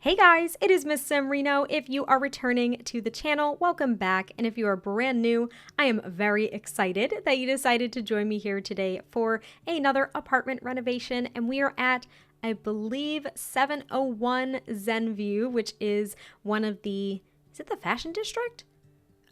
Hey guys, it is MissSimReno. If you are returning to the channel, welcome back. And if you are brand new, I am very excited that you decided to join me here today for another apartment renovation. And we are at, I believe, 701 Zen View, which is one of is it the Fashion District?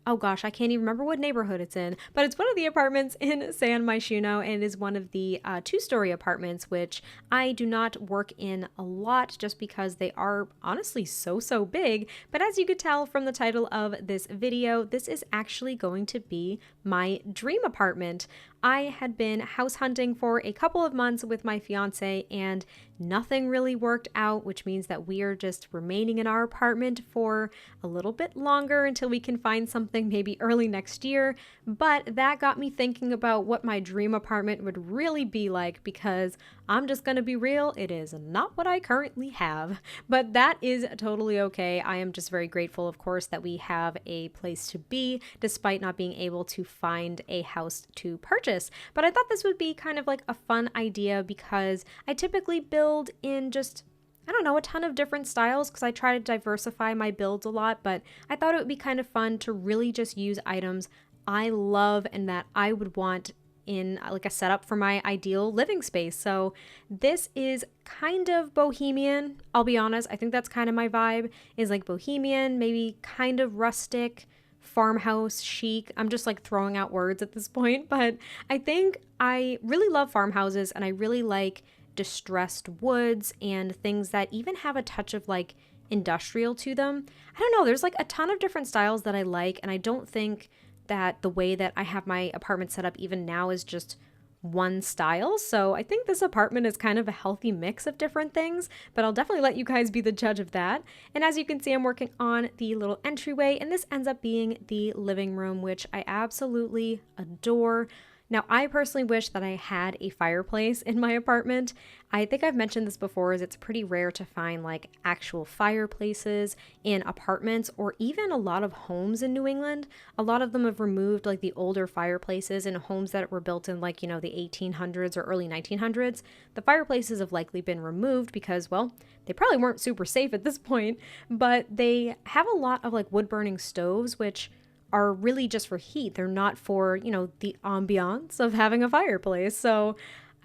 Oh gosh, I can't even remember what neighborhood it's in, but it's one of the apartments in San Myshuno, and it is one of the two-story apartments, which I do not work in a lot just because they are honestly so big. But as you could tell from the title of this video, this is actually going to be my dream apartment. I had been house hunting for a couple of months with my fiance and nothing really worked out, which means that we are just remaining in our apartment for a little bit longer until we can find something maybe early next year. But that got me thinking about what my dream apartment would really be like, because I'm just going to be real, it is not what I currently have. But that is totally okay. I am just very grateful, of course, that we have a place to be despite not being able to find a house to purchase. But I thought this would be kind of like a fun idea because I typically build in just, I don't know, a ton of different styles because I try to diversify my builds a lot, but I thought it would be kind of fun to really just use items I love and that I would want in like a setup for my ideal living space. So this is kind of bohemian, I'll be honest. I think that's kind of my vibe, is like bohemian, maybe kind of rustic, farmhouse chic. I'm just like throwing out words at this point, but I think I really love farmhouses and I really like distressed woods and things that even have a touch of like industrial to them. I don't know, there's like a ton of different styles that I like, and I don't think that the way that I have my apartment set up even now is just one style. So I think this apartment is kind of a healthy mix of different things, but I'll definitely let you guys be the judge of that. And as you can see, I'm working on the little entryway, and this ends up being the living room, which I absolutely adore. Now, I personally wish that I had a fireplace in my apartment. I think I've mentioned this before, is it's pretty rare to find like actual fireplaces in apartments or even a lot of homes in New England. A lot of them have removed like the older fireplaces in homes that were built in like, you know, the 1800s or early 1900s. The fireplaces have likely been removed because, well, they probably weren't super safe at this point, but they have a lot of like wood burning stoves, which are really just for heat. They're not for, you know, the ambiance of having a fireplace. So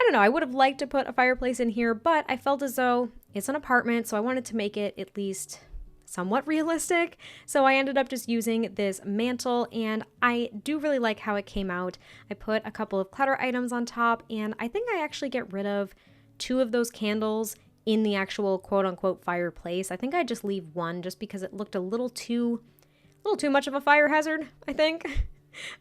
I don't know, I would have liked to put a fireplace in here, but I felt as though it's an apartment, so I wanted to make it at least somewhat realistic. So I ended up just using this mantle, and I do really like how it came out. I put a couple of clutter items on top, and I think I actually get rid of 2 of those candles in the actual quote unquote fireplace. I think I just leave one just because it looked a little too much of a fire hazard, I think.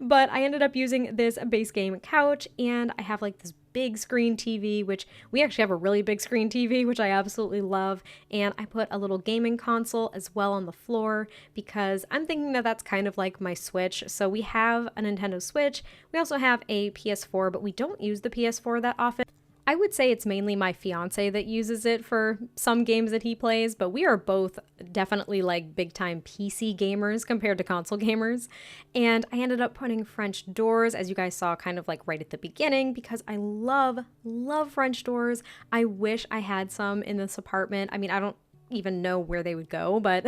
But I ended up using this base game couch, and I have like this big screen TV, which we actually have a really big screen TV, which I absolutely love. And I put a little gaming console as well on the floor because I'm thinking that that's kind of like my Switch. So we have a Nintendo Switch. We also have a PS4, but we don't use the PS4 that often. I would say it's mainly my fiance that uses it for some games that he plays, but we are both definitely like big time PC gamers compared to console gamers. And I ended up putting French doors, as you guys saw kind of like right at the beginning, because I love French doors. I wish I had some in this apartment. I mean, I don't even know where they would go, but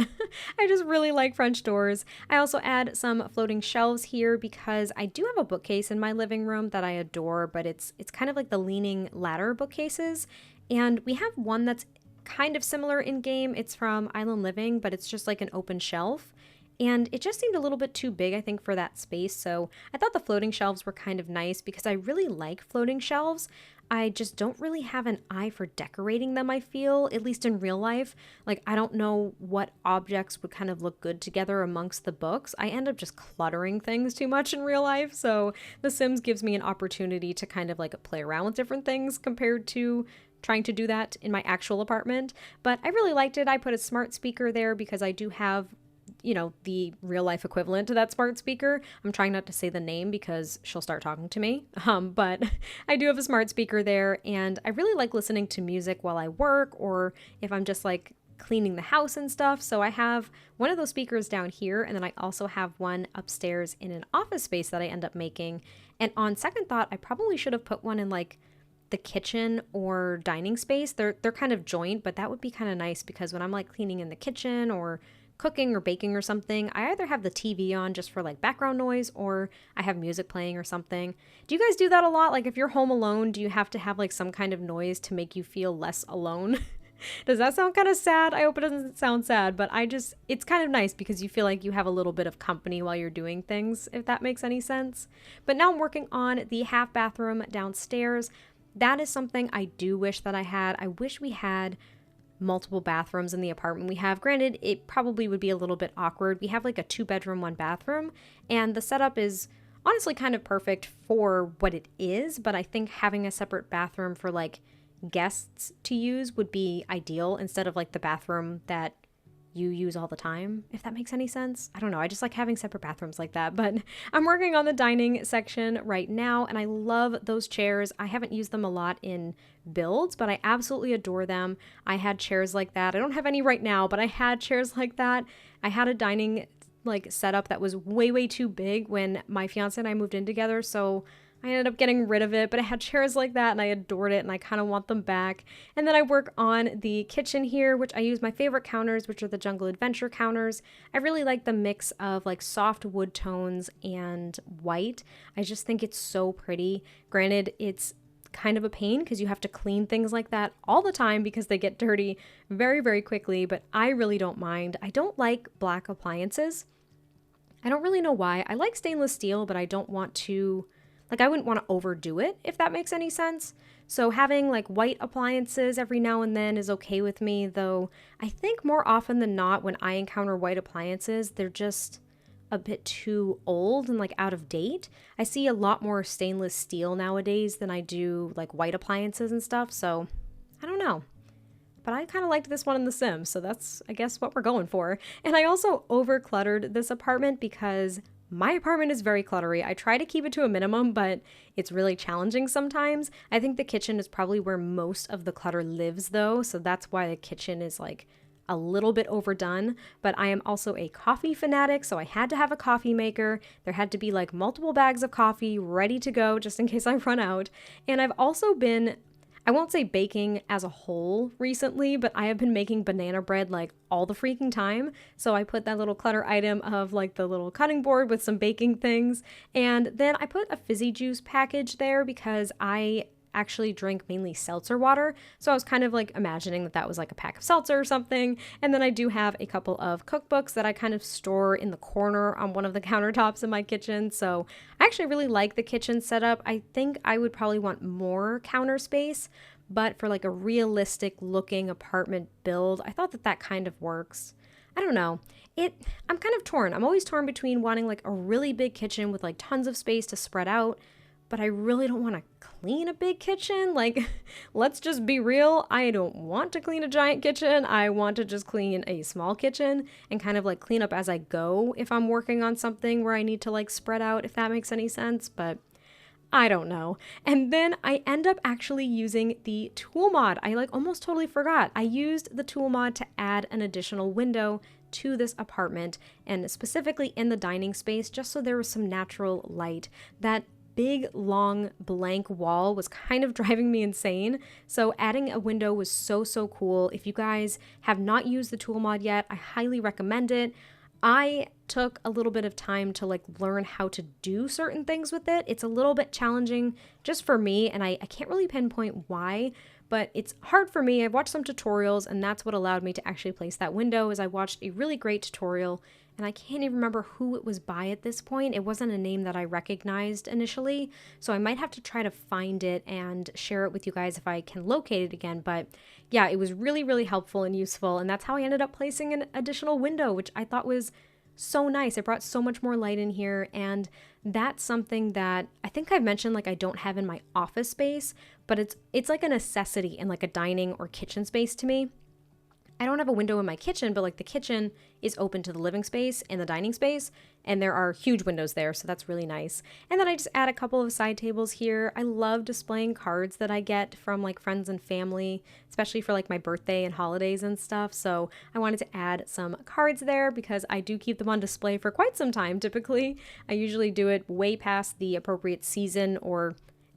I just really like French doors. I also add some floating shelves here because I do have a bookcase in my living room that I adore, but it's kind of like the leaning ladder bookcases, and we have one that's kind of similar in game. It's from Island Living, but it's just like an open shelf. And it just seemed a little bit too big, I think, for that space. So I thought the floating shelves were kind of nice because I really like floating shelves. I just don't really have an eye for decorating them, I feel, at least in real life. Like, I don't know what objects would kind of look good together amongst the books. I end up just cluttering things too much in real life. So The Sims gives me an opportunity to kind of like play around with different things compared to trying to do that in my actual apartment. But I really liked it. I put a smart speaker there because I do have, you know, the real life equivalent to that smart speaker. I'm trying not to say the name because she'll start talking to me. But I do have a smart speaker there, and I really like listening to music while I work or if I'm just like cleaning the house and stuff. So I have one of those speakers down here, and then I also have one upstairs in an office space that I end up making. And on second thought, I probably should have put one in like the kitchen or dining space. They're kind of joint, but that would be kind of nice because when I'm like cleaning in the kitchen or cooking or baking or something, I either have the TV on just for like background noise or I have music playing or something. Do you guys do that a lot? Like if you're home alone, do you have to have like some kind of noise to make you feel less alone? Does that sound kind of sad? I hope it doesn't sound sad, but it's kind of nice because you feel like you have a little bit of company while you're doing things, if that makes any sense. But now I'm working on the half bathroom downstairs. That is something I do wish that I had. I wish we had multiple bathrooms in the apartment we have. Granted, it probably would be a little bit awkward. We have like a 2-bedroom, 1-bathroom, and the setup is honestly kind of perfect for what it is, but I think having a separate bathroom for like guests to use would be ideal instead of like the bathroom that you use all the time, if that makes any sense. I don't know. I just like having separate bathrooms like that, but I'm working on the dining section right now and I love those chairs. I haven't used them a lot in builds, but I absolutely adore them. I had chairs like that. I don't have any right now, but I had chairs like that. I had a dining like setup that was way too big when my fiance and I moved in together, so I ended up getting rid of it, but I had chairs like that and I adored it and I kind of want them back. And then I work on the kitchen here, which I use my favorite counters, which are the Jungle Adventure counters. I really like the mix of like soft wood tones and white. I just think it's so pretty. Granted, it's kind of a pain because you have to clean things like that all the time because they get dirty very quickly, but I really don't mind. I don't like black appliances. I don't really know why. I like stainless steel, but I don't want to... Like I wouldn't want to overdo it, if that makes any sense. So having like white appliances every now and then is okay with me, though I think more often than not when I encounter white appliances, they're just a bit too old and like out of date. I see a lot more stainless steel nowadays than I do like white appliances and stuff, so I don't know. But I kind of liked this one in The Sims, so that's, I guess, what we're going for. And I also over-cluttered this apartment because my apartment is very cluttery. I try to keep it to a minimum, but it's really challenging sometimes. I think the kitchen is probably where most of the clutter lives though, so that's why the kitchen is like a little bit overdone. But I am also a coffee fanatic, so I had to have a coffee maker. There had to be like multiple bags of coffee ready to go just in case I run out. And I've also been, I won't say baking as a whole recently, but I have been making banana bread like all the freaking time. So I put that little clutter item of like the little cutting board with some baking things. And then I put a fizzy juice package there because I actually drink mainly seltzer water. So I was kind of like imagining that that was like a pack of seltzer or something. And then I do have a couple of cookbooks that I kind of store in the corner on one of the countertops in my kitchen. So I actually really like the kitchen setup. I think I would probably want more counter space, but for like a realistic looking apartment build, I thought that that kind of works. I don't know. I'm kind of torn. I'm always torn between wanting like a really big kitchen with like tons of space to spread out, but I really don't want to clean a big kitchen. Like, let's just be real. I don't want to clean a giant kitchen. I want to just clean a small kitchen and kind of like clean up as I go if I'm working on something where I need to like spread out, if that makes any sense. But I don't know. And then I end up actually using the tool mod. I like almost totally forgot. I used the tool mod to add an additional window to this apartment and specifically in the dining space, just so there was some natural light. That big long blank wall was kind of driving me insane. So adding a window was so cool. If you guys have not used the tool mod yet, I highly recommend it. I took a little bit of time to like learn how to do certain things with it. It's a little bit challenging just for me, and I can't really pinpoint why, but it's hard for me. I've watched some tutorials, and that's what allowed me to actually place that window. Is I watched a really great tutorial, and I can't even remember who it was by at this point. It wasn't a name that I recognized initially, so I might have to try to find it and share it with you guys if I can locate it again. But yeah, it was really helpful and useful, and that's how I ended up placing an additional window, which I thought was so nice. It brought so much more light in here, and that's something that I think I've mentioned like I don't have in my office space, but it's like a necessity in like a dining or kitchen space to me. I don't have a window in my kitchen, but like the kitchen is open to the living space and the dining space, and there are huge windows there, so that's really nice. And then I just add a couple of side tables here. I love displaying cards that I get from like friends and family, especially for like my birthday and holidays and stuff. So I wanted to add some cards there because I do keep them on display for quite some time typically. I usually do it way past the appropriate season or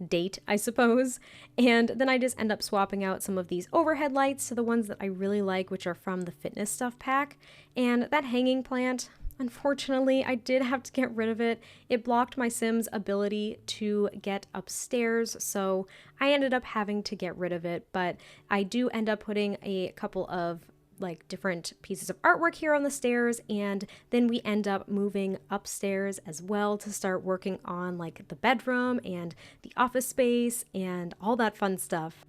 date, I suppose. And then I just end up swapping out some of these overhead lights to the ones that I really like, which are from the fitness stuff pack. And that hanging plant, unfortunately, I did have to get rid of it. It blocked my Sim's ability to get upstairs, so I ended up having to get rid of it. But I do end up putting a couple of like different pieces of artwork here on the stairs, and then we end up moving upstairs as well to start working on like the bedroom and the office space and all that fun stuff.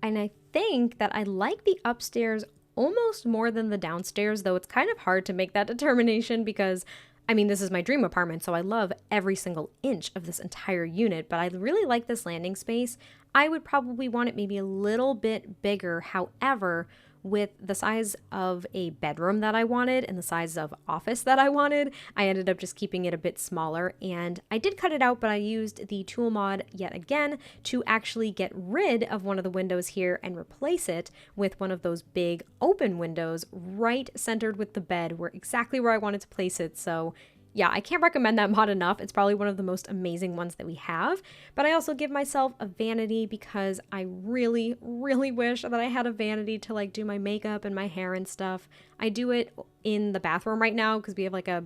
And I think that I like the upstairs almost more than the downstairs, though it's kind of hard to make that determination because I mean, this is my dream apartment, so I love every single inch of this entire unit, but I really like this landing space. I would probably want it maybe a little bit bigger. However, with the size of a bedroom that I wanted and the size of office that I wanted, I ended up just keeping it a bit smaller, and I did cut it out, but I used the tool mod yet again to actually get rid of one of the windows here and replace it with one of those big open windows right centered with the bed, where exactly where I wanted to place it. So yeah, I can't recommend that mod enough. It's probably one of the most amazing ones that we have. But I also give myself a vanity because I really, really wish that I had a vanity to like do my makeup and my hair and stuff. I do it in the bathroom right now because we have like a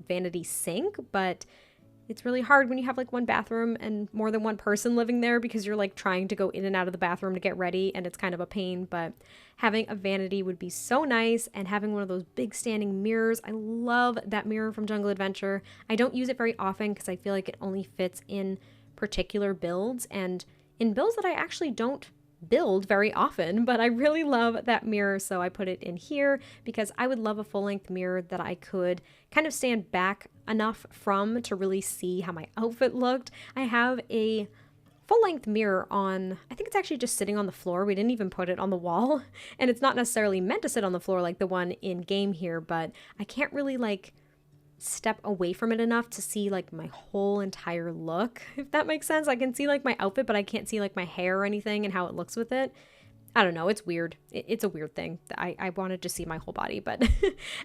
vanity sink, but it's really hard when you have like one bathroom and more than one person living there because you're like trying to go in and out of the bathroom to get ready, and it's kind of a pain. But having a vanity would be so nice, and having one of those big standing mirrors. I love that mirror from Jungle Adventure. I don't use it very often because I feel like it only fits in particular builds and in builds that I actually don't build very often, but I really love that mirror, so I put it in here because I would love a full-length mirror that I could kind of stand back enough from to really see how my outfit looked. I have a full-length mirror on, I think it's actually just sitting on the floor. We didn't even put it on the wall, and it's not necessarily meant to sit on the floor like the one in game here, but I can't really like step away from it enough to see like my whole entire look, if that makes sense. I can see like my outfit, but I can't see like my hair or anything and how it looks with it. I don't know, it's weird. It's a weird thing. I wanted to see my whole body, but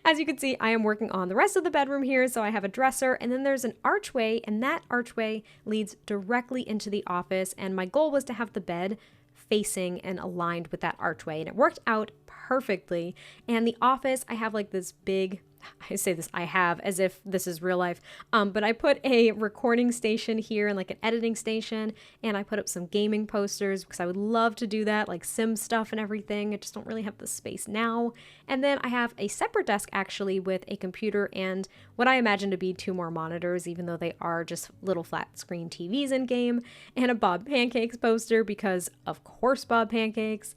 as you can see, I am working on the rest of the bedroom here. So I have a dresser, and then there's an archway, and that archway leads directly into the office, and my goal was to have the bed facing and aligned with that archway, and it worked out perfectly. And the office, I have like this big, I say this, I have, as if this is real life, but I put a recording station here and like an editing station, and I put up some gaming posters because I would love to do that, like sim stuff and everything. I just don't really have the space now. And then I have a separate desk actually with a computer and what I imagine to be 2 more monitors, even though they are just little flat screen TVs in game, and a Bob Pancakes poster because of course Bob Pancakes.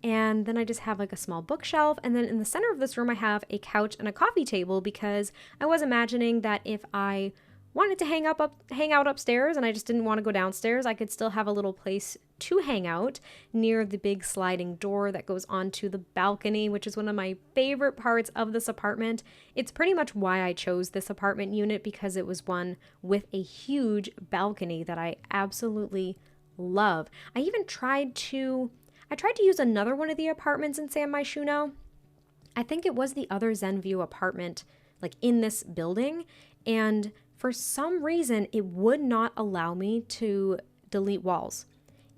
And then I just have like a small bookshelf. And then in the center of this room, I have a couch and a coffee table because I was imagining that if I wanted to hang out upstairs and I just didn't want to go downstairs, I could still have a little place to hang out near the big sliding door that goes onto the balcony, which is one of my favorite parts of this apartment. It's pretty much why I chose this apartment unit, because it was one with a huge balcony that I absolutely love. I even tried to use another one of the apartments in San Myshuno. I think it was the other Zen View apartment, like in this building. And for some reason, it would not allow me to delete walls.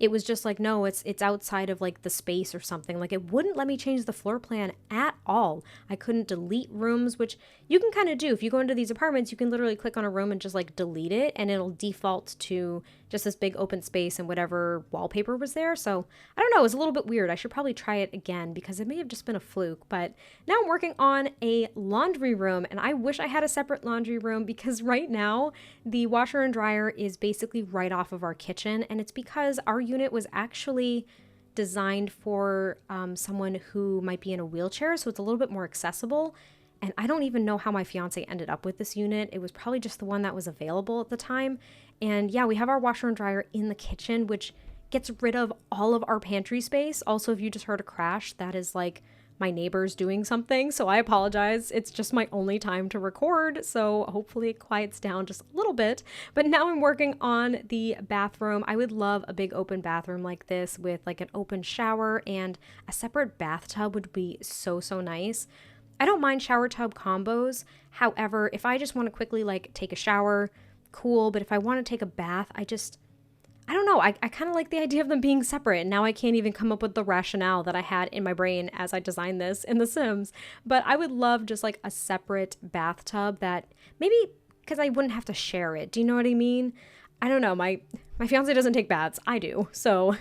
It was just like, no, it's outside of like the space or something. Like it wouldn't let me change the floor plan at all. I couldn't delete rooms, which you can kind of do. If you go into these apartments, you can literally click on a room and just like delete it, and it'll default to just this big open space and whatever wallpaper was there. So I don't know, it was a little bit weird. I should probably try it again because it may have just been a fluke. But now I'm working on a laundry room, and I wish I had a separate laundry room because right now the washer and dryer is basically right off of our kitchen, and it's because our unit was actually designed for someone who might be in a wheelchair, so it's a little bit more accessible. And I don't even know how my fiance ended up with this unit. It was probably just the one that was available at the time. And yeah, we have our washer and dryer in the kitchen, which gets rid of all of our pantry space. Also, if you just heard a crash, that is like my neighbors doing something, so I apologize. It's just my only time to record, so hopefully it quiets down just a little bit. But now I'm working on the bathroom. I would love a big open bathroom like this with like an open shower, and a separate bathtub would be so, so nice. I don't mind shower tub combos. However, if I just want to quickly like take a shower, cool. But if I want to take a bath, I I don't know. I kind of like the idea of them being separate. Now I can't even come up with the rationale that I had in my brain as I designed this in The Sims. But I would love just like a separate bathtub that maybe because I wouldn't have to share it. Do you know what I mean? I don't know. My fiance doesn't take baths. I do. So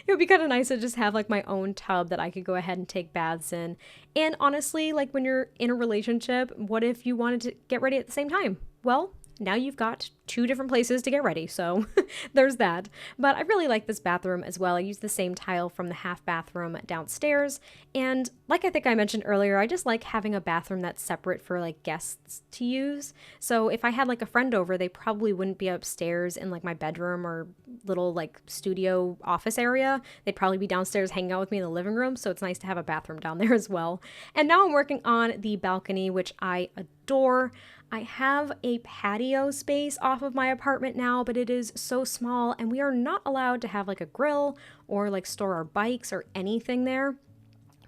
it would be kind of nice to just have like my own tub that I could go ahead and take baths in. And honestly, like when you're in a relationship, what if you wanted to get ready at the same time? Well, now you've got two different places to get ready, so there's that. But I really like this bathroom as well. I use the same tile from the half bathroom downstairs, and like I think I mentioned earlier, I just like having a bathroom that's separate for like guests to use. So if I had like a friend over, they probably wouldn't be upstairs in like my bedroom or little like studio office area. They'd probably be downstairs hanging out with me in the living room, so it's nice to have a bathroom down there as well. And now I'm working on the balcony, which I adore. I have a patio space off of my apartment now, but it is so small and we are not allowed to have like a grill or like store our bikes or anything there.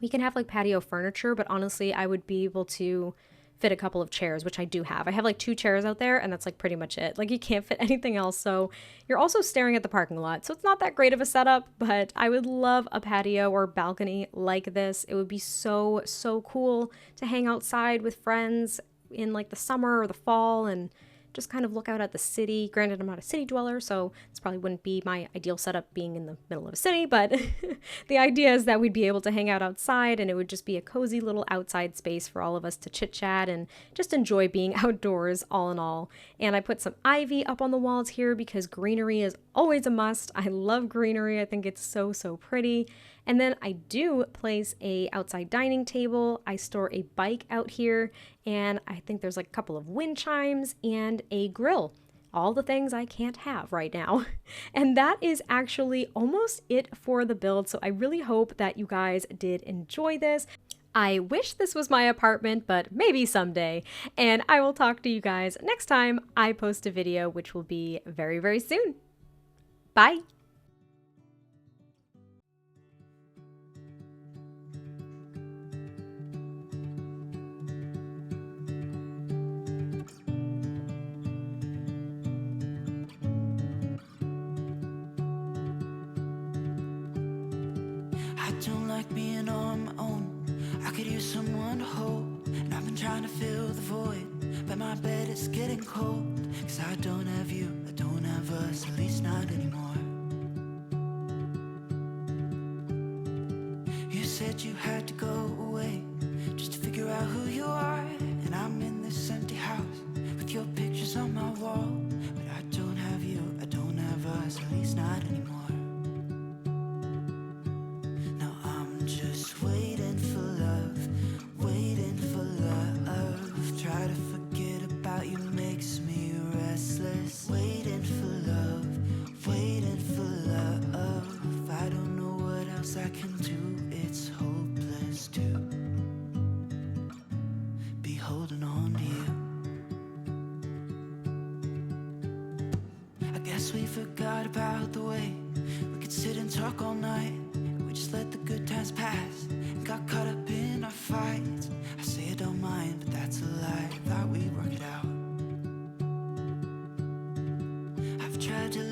We can have like patio furniture, but honestly, I would be able to fit a couple of chairs, which I do have. I have like 2 chairs out there and that's like pretty much it. Like you can't fit anything else. So you're also staring at the parking lot. So it's not that great of a setup, but I would love a patio or balcony like this. It would be so, so cool to hang outside with friends in like the summer or the fall and just kind of look out at the city. Granted, I'm not a city dweller, so this probably wouldn't be my ideal setup being in the middle of a city, but the idea is that we'd be able to hang out outside and it would just be a cozy little outside space for all of us to chit chat and just enjoy being outdoors all in all. And I put some ivy up on the walls here because greenery is always a must. I love greenery. I think it's so, so pretty. And then I do place a outside dining table. I store a bike out here, and I think there's like a couple of wind chimes and a grill. All the things I can't have right now. And that is actually almost it for the build. So I really hope that you guys did enjoy this. I wish this was my apartment, but maybe someday. And I will talk to you guys next time I post a video, which will be very, very soon. Bye. I don't like being on my own. I could use someone to hold. And I've been trying to fill the void, but my bed is getting cold. Cause I don't have you, I don't have us, at least not anymore. You said you had to go away just to figure out who you are. And I'm in this empty house with your pictures on my wall. But I don't have you, I don't have us, at least not anymore. Just waiting for love, waiting for love. Try to forget about you makes me restless. Waiting for love, waiting for love. I don't know what else I can do, it's hopeless to be holding on to you. I guess we forgot about the way we could sit and talk all night. We just let the good times pass and got caught up in our fights. I say I don't mind, but that's a lie. Thought we'd work it out. I've tried to